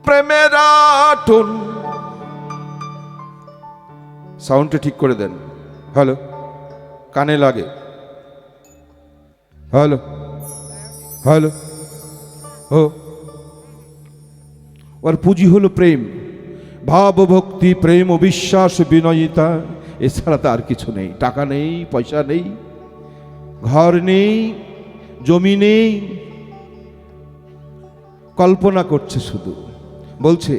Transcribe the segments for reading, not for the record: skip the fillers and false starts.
প্রেমের আটন। সাউন্ডটা ঠিক করে দেন। হ্যালো, কানে লাগে। হ্যালো হ্যালো, ও ওর পুঁজি হলো প্রেম, ভাব ভক্তি, প্রেম ও বিশ্বাস, বিনয়িতা। এছাড়া তো আর কিছু নেই। টাকা নেই, পয়সা নেই, ঘর নেই, জমি নেই, কল্পনা করছে শুধু। বলছে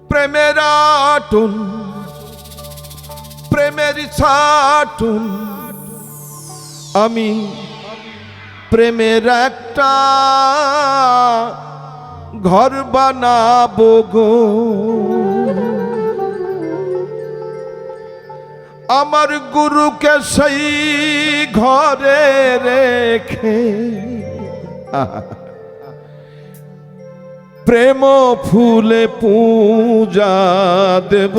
প্রেমের আটন, প্রেমের ছাটন, আমি প্রেমের একটা ঘর বানাবো গো। আমার গুরুকে সেই ঘরে রেখে প্রেম ফুলে পূজা দেব।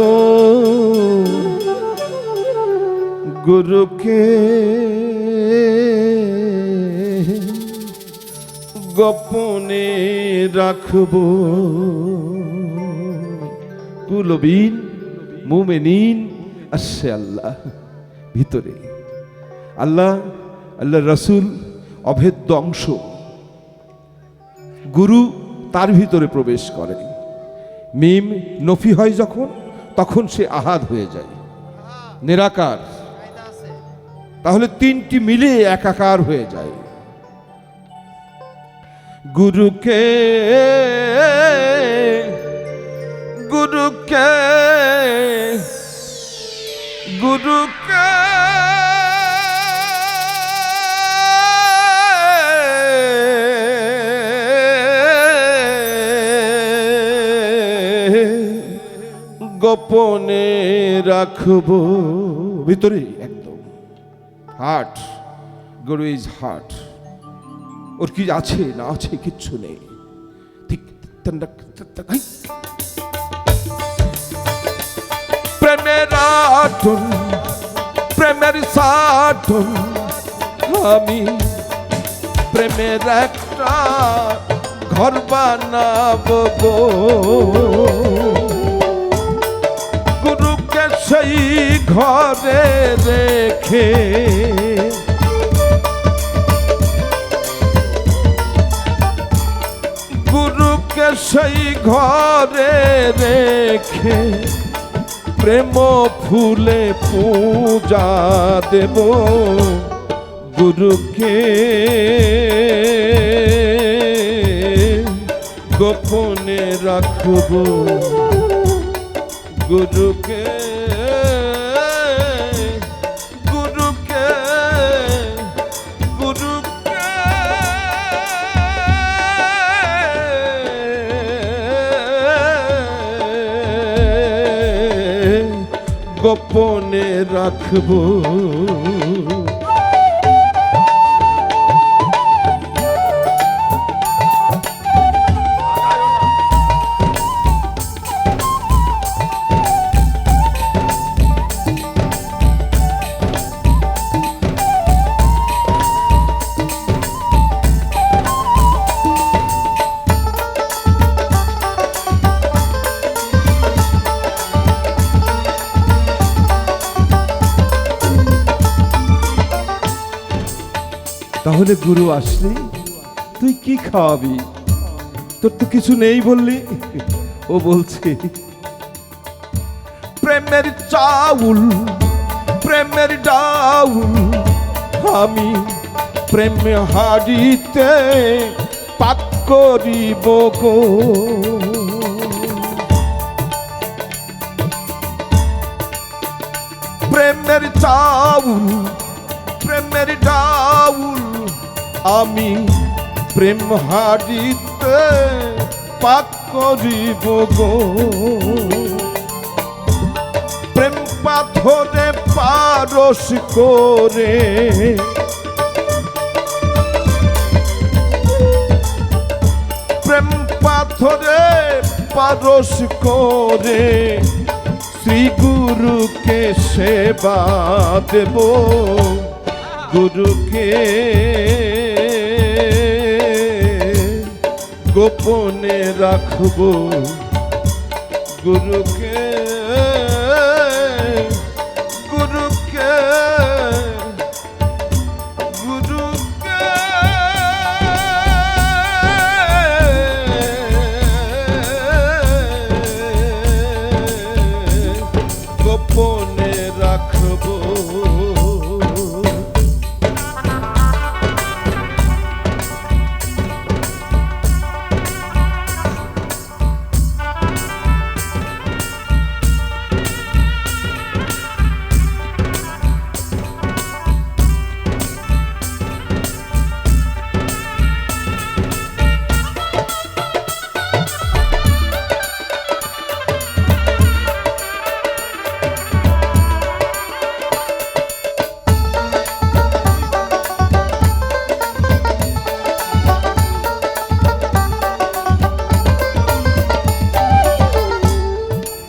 গুরুকে গোপনে রাখব। কুলবিন মুমিনিন আসে আল্লাহ ভিতরে। আল্লাহ, আল্লাহ রসুল অভেদ্য অংশ। গুরু তার ভিতরে প্রবেশ করে। মিম নফি হয় যখন, তখন সে আহাদ হয়ে যায়, নিরাকার। তাহলে তিনটি মিলে একাকার হয়ে যায়। গুরুকে গুরুকে গুরুকে গোপনে রাখবো ভিতরে একদম। Heart, Guru is heart. ওর কি আছে না আছে কিচ্ছু নেই। প্রেমের আটন, প্রেমের সাটন, আমি প্রেমের একটা ঘর বানাবো গো। গুরুকে সেই ঘরে রেখে গুরুকে সেই ঘরে রেখে প্রেম ফুলে পূজা দেব। গুরুকে গোপনে রাখব। গুরুকে গুরুকে গুরুকে গোপনে রাখব। তাহলে গুরু আসলে তুই কি খাওয়াবি? তোর তো কিছু নেই বললি। ও বলছে প্রেমের চাউল, প্রেমের ডাউল, আমি প্রেম হাড়িতে পাক করিব গো। প্রেমের চাউল, প্রেমের ডাউল, আমি প্রেম হাড়িতে পাক করিব গো। প্রেম পাথরে পারস করে, প্রেম পাথরে পারস করে শ্রী গুরুকে সেবা দেব। গুরুকে গোপনে রাখবো গুরুকে, গুরুকে, গুরুকে, গোপনে রাখবো।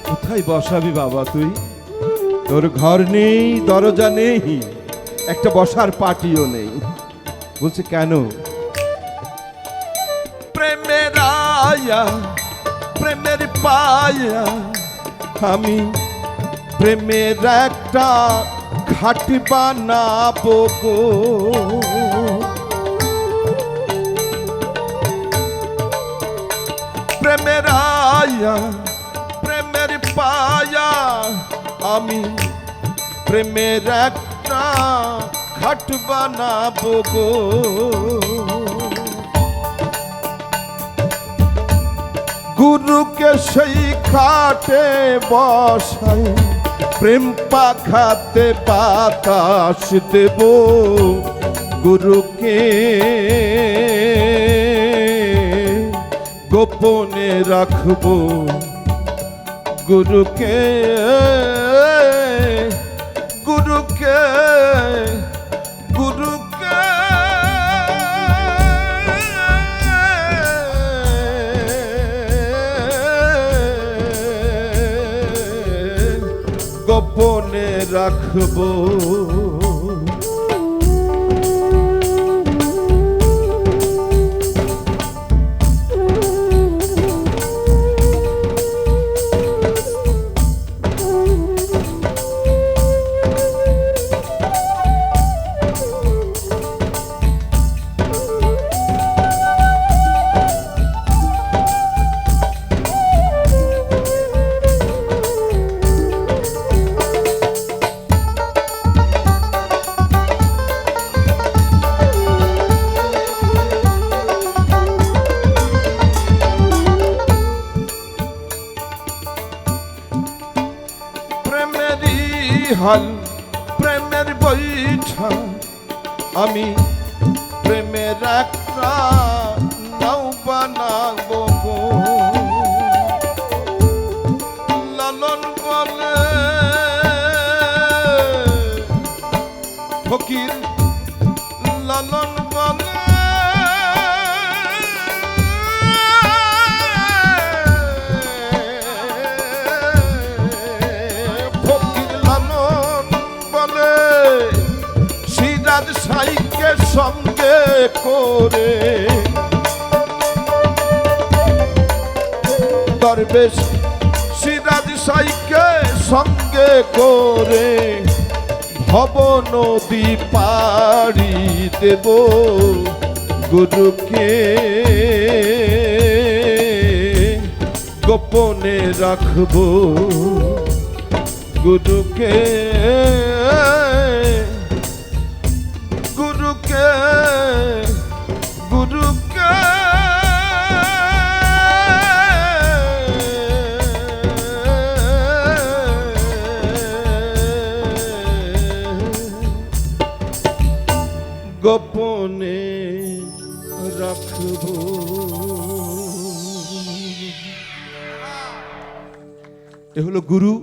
কোথায় বসাবি বাবা তুই? তোর ঘর নেই, দরজা নেই, একটা বসার পাটিও নেই। বলছে কেন? প্রেমের আয়া, প্রেমের পায়া, আমি প্রেমের একটা ঘাট বানাবো গো। প্রেমের আয়া, প্রেমের পায়া, আমি প্রেমের একটা ঘাট বানাবো গো। গুরুকে সেই খাটে বসাই প্রেম পাখাতে বাতাস দেব। গুরুকে গোপনে রাখবো, গুরুকে, গুরুকে, গুরুকে, গোপনে রাখবো। হাল প্রেমের বৈঠা, আমি প্রেমের একটা নাও বানাবো গো। লালন বলে ফকির, লালন বলে সাইকে সঙ্গে করে, দরবেশ সিরাজ সাইকে সঙ্গে করে ভব নদী পাড়ি দেব। গুরুকে গোপনে রাখবো, গুরুকে, গুরুকে, গুরুকে, গোপনে রাখবো। এ হলো গুরু।